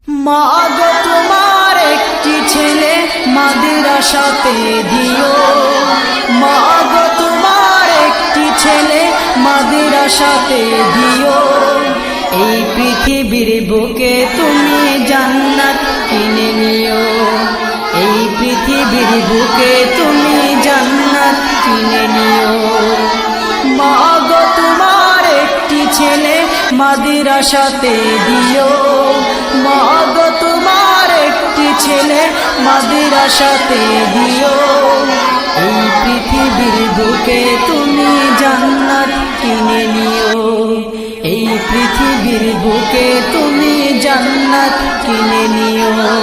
মা গো তোমার একটি ছেলে মাদ্রাসাতে দিও, মা গো তোমার একটি ছেলে মাদ্রাসাতে দিও। এই পৃথিবীর বুকে তুমি জান্নাত কিনে নিও, এই পৃথিবীর বুকে তুমি জান্নাত কিনে নিও। মা গো তোমার একটি ছেলে মাদ্রাসাতে দিও, মা গো তোমার একটি ছেলে মাদ্রাসাতে দিও। এই পৃথিবীর বুকে তুমি জান্নাত কিনে নিও, এই পৃথিবীর বুকে তুমি জান্নাত কিনে নিও।